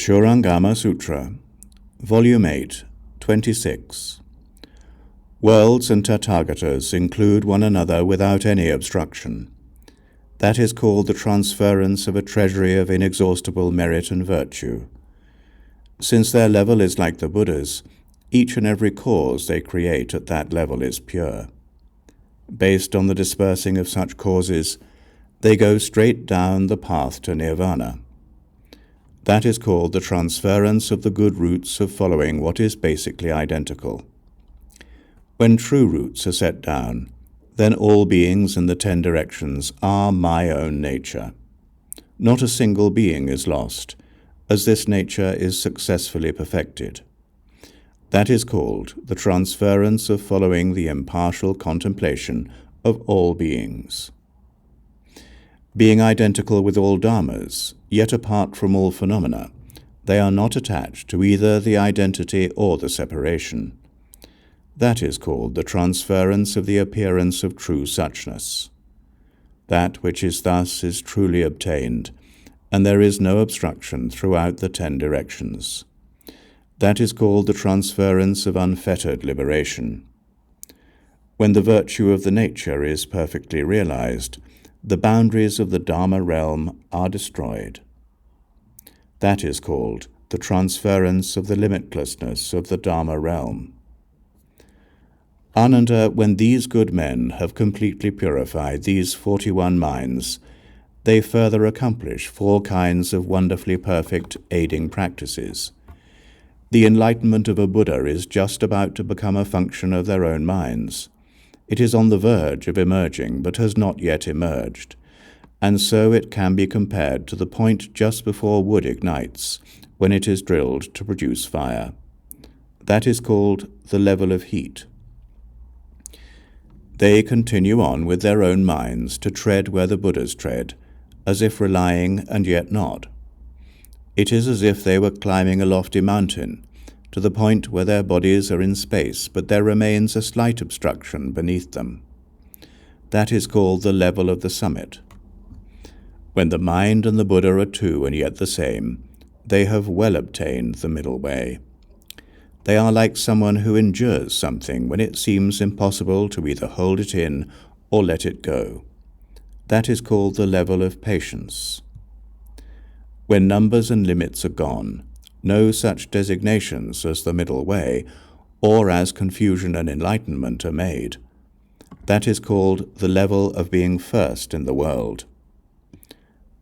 Śūraṅgama Sutra, Volume 8, 26. Worlds and Tathagatas include one another without any obstruction. That is called the transference of a treasury of inexhaustible merit and virtue. Since their level is like the Buddha's, each and every cause they create at that level is pure. Based on the dispersing of such causes, they go straight down the path to nirvana. That is called the transference of the good roots of following what is basically identical. When true roots are set down, then all beings in the 10 directions are my own nature. Not a single being is lost, as this nature is successfully perfected. That is called the transference of following the impartial contemplation of all beings. Being identical with all dharmas, yet apart from all phenomena, they are not attached to either the identity or the separation. That is called the transference of the appearance of true suchness. That which is thus is truly obtained, and there is no obstruction throughout the 10 directions. That is called the transference of unfettered liberation. When the virtue of the nature is perfectly realized, the boundaries of the Dharma realm are destroyed. That is called the transference of the limitlessness of the Dharma realm. Ananda, when these good men have completely purified these 41 minds, they further accomplish 4 kinds of wonderfully perfect aiding practices. The enlightenment of a Buddha is just about to become a function of their own minds. It is on the verge of emerging, but has not yet emerged, and so it can be compared to the point just before wood ignites, when it is drilled to produce fire. That is called the level of heat. They continue on with their own minds to tread where the Buddhas tread, as if relying and yet not. It is as if they were climbing a lofty mountain, to the point where their bodies are in space, but there remains a slight obstruction beneath them. That is called the level of the summit. When the mind and the Buddha are two and yet the same, they have well obtained the middle way. They are like someone who endures something when it seems impossible to either hold it in or let it go. That is called the level of patience. When numbers and limits are gone, no such designations as the middle way, or as confusion and enlightenment are made. That is called the level of being first in the world.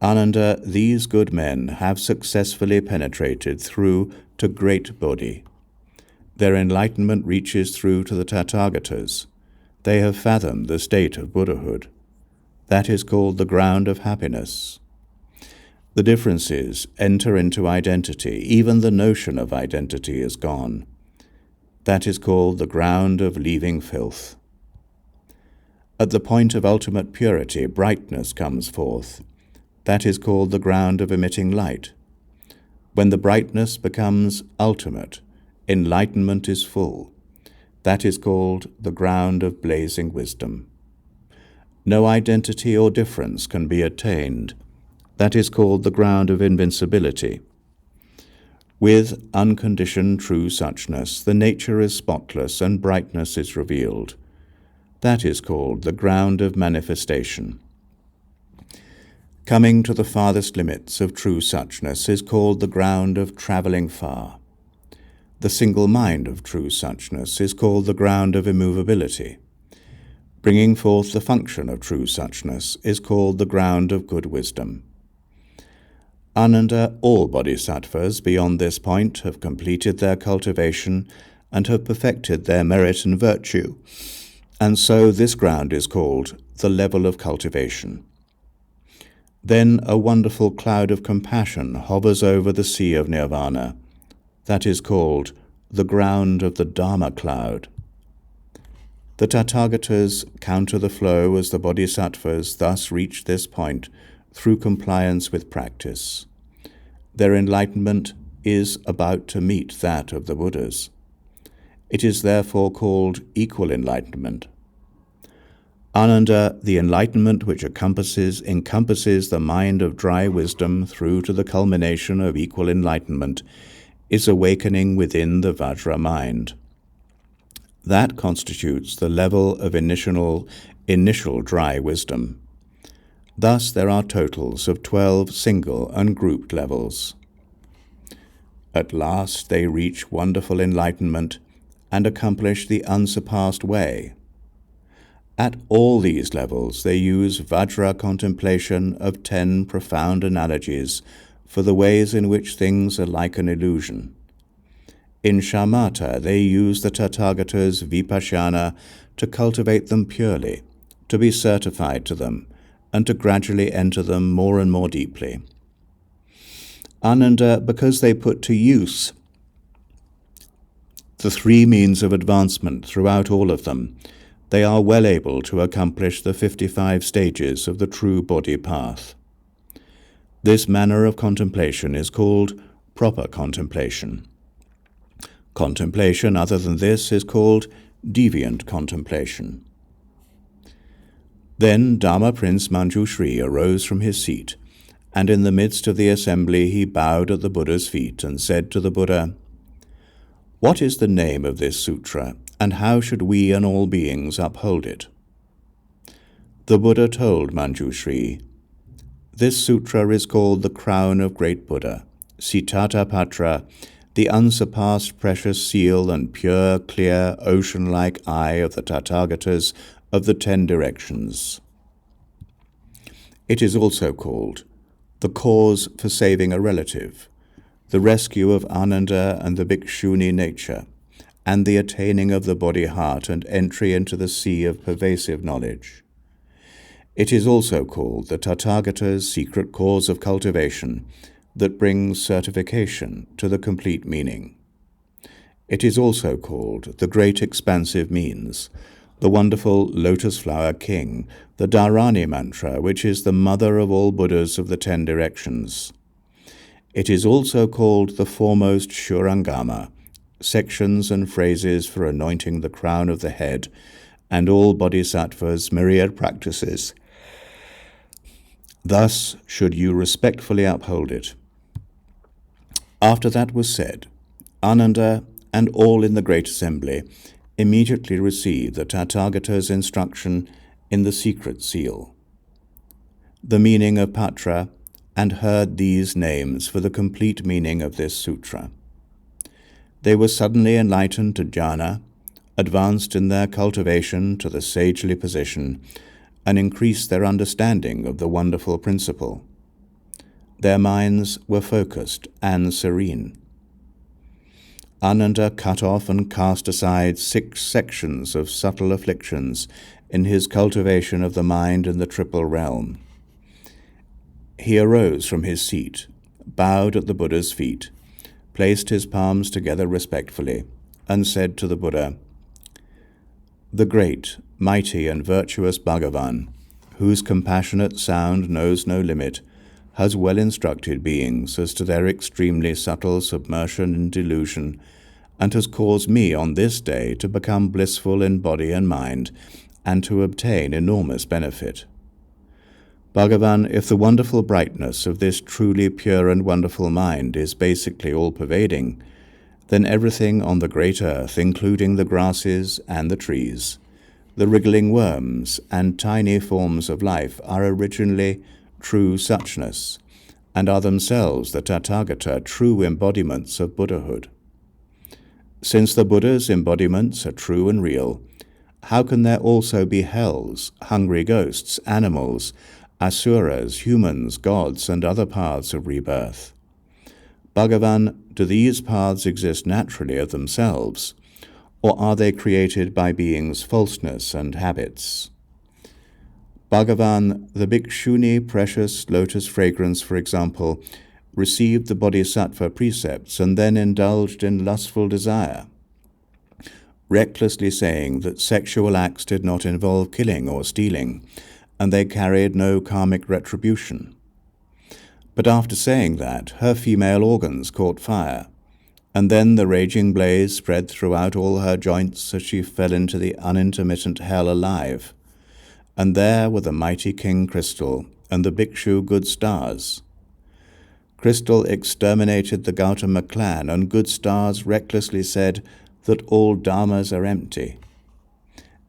Ananda, these good men have successfully penetrated through to great Bodhi. Their enlightenment reaches through to the Tathagatas. They have fathomed the state of Buddhahood. That is called the ground of happiness. The differences enter into identity. Even the notion of identity is gone. That is called the ground of leaving filth. At the point of ultimate purity, brightness comes forth. That is called the ground of emitting light. When the brightness becomes ultimate, enlightenment is full. That is called the ground of blazing wisdom. No identity or difference can be attained. That is called the ground of invincibility. With unconditioned true suchness, the nature is spotless and brightness is revealed. That is called the ground of manifestation. Coming to the farthest limits of true suchness is called the ground of traveling far. The single mind of true suchness is called the ground of immovability. Bringing forth the function of true suchness is called the ground of good wisdom. Ananda, all bodhisattvas beyond this point have completed their cultivation and have perfected their merit and virtue, and so this ground is called the level of cultivation. Then a wonderful cloud of compassion hovers over the sea of nirvana. That is called the ground of the Dharma cloud. The Tathagatas counter the flow as the bodhisattvas thus reach this point through compliance with practice. Their enlightenment is about to meet that of the Buddhas. It is therefore called equal enlightenment. Ananda, the enlightenment which encompasses the mind of dry wisdom through to the culmination of equal enlightenment, is awakening within the Vajra mind. That constitutes the level of initial dry wisdom. Thus there are totals of 12 single and grouped levels. At last they reach wonderful enlightenment and accomplish the unsurpassed way. At all these levels they use Vajra contemplation of 10 profound analogies for the ways in which things are like an illusion. In shamatha they use the Tathagata's vipassana to cultivate them purely, to be certified to them, and to gradually enter them more and more deeply. Ananda, because they put to use the 3 means of advancement throughout all of them, they are well able to accomplish the 55 stages of the true body path. This manner of contemplation is called proper contemplation. Contemplation other than this is called deviant contemplation. Then Dharma Prince Manjushri arose from his seat, and in the midst of the assembly he bowed at the Buddha's feet and said to the Buddha, "What is the name of this sutra, and how should we and all beings uphold it?" The Buddha told Manjushri, "This sutra is called the Crown of Great Buddha, Sitata Patra, the unsurpassed precious seal and pure, clear, ocean-like eye of the Tathagatas of the 10 directions. It is also called the cause for saving a relative, the rescue of Ananda and the Bhikshuni nature, and the attaining of the body-heart and entry into the sea of pervasive knowledge. It is also called the Tathagata's secret cause of cultivation that brings certification to the complete meaning. It is also called the great expansive means, the wonderful lotus flower king, the Dharani mantra, which is the mother of all Buddhas of the 10 directions. It is also called the foremost Śūraṅgama, sections and phrases for anointing the crown of the head, and all bodhisattvas' myriad practices. Thus should you respectfully uphold it." After that was said, Ananda and all in the great assembly immediately received the Tathagata's instruction in the secret seal, the meaning of Patra, and heard these names for the complete meaning of this sutra. They were suddenly enlightened to jhana, advanced in their cultivation to the sagely position, and increased their understanding of the wonderful principle. Their minds were focused and serene. Ananda cut off and cast aside 6 sections of subtle afflictions in his cultivation of the mind in the triple realm. He arose from his seat, bowed at the Buddha's feet, placed his palms together respectfully, and said to the Buddha, "The great, mighty, and virtuous Bhagavan, whose compassionate sound knows no limit, has well instructed beings as to their extremely subtle submersion in delusion, and has caused me on this day to become blissful in body and mind, and to obtain enormous benefit. Bhagavan, if the wonderful brightness of this truly pure and wonderful mind is basically all-pervading, then everything on the great earth, including the grasses and the trees, the wriggling worms and tiny forms of life, are originally true suchness, and are themselves the Tathagata, true embodiments of Buddhahood. Since the Buddha's embodiments are true and real, how can there also be hells, hungry ghosts, animals, asuras, humans, gods, and other paths of rebirth? Bhagavan, do these paths exist naturally of themselves, or are they created by beings' falseness and habits? Bhagavan, the Bhikshuni precious lotus fragrance, for example, received the bodhisattva precepts and then indulged in lustful desire, recklessly saying that sexual acts did not involve killing or stealing, and they carried no karmic retribution. But after saying that, her female organs caught fire, and then the raging blaze spread throughout all her joints as she fell into the unintermittent hell alive. and there were the mighty king crystal and the bhikshu good stars. Crystal exterminated the Gautama clan, and good stars recklessly said that all dharmas are empty.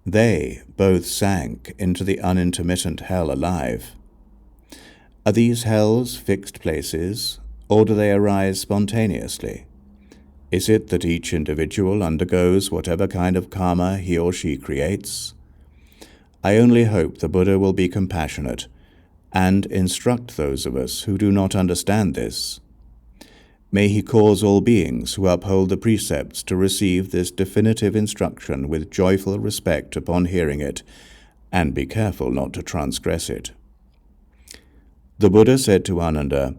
They both sank into the unintermittent hell alive. Are these hells fixed places, or do they arise spontaneously? Is it that each individual undergoes whatever kind of karma he or she creates? I only hope the Buddha will be compassionate and instruct those of us who do not understand this. May he cause all beings who uphold the precepts to receive this definitive instruction with joyful respect upon hearing it, and be careful not to transgress it. The Buddha said to Ananda,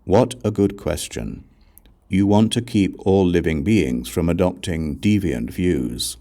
"What a good question. You want to keep all living beings from adopting deviant views.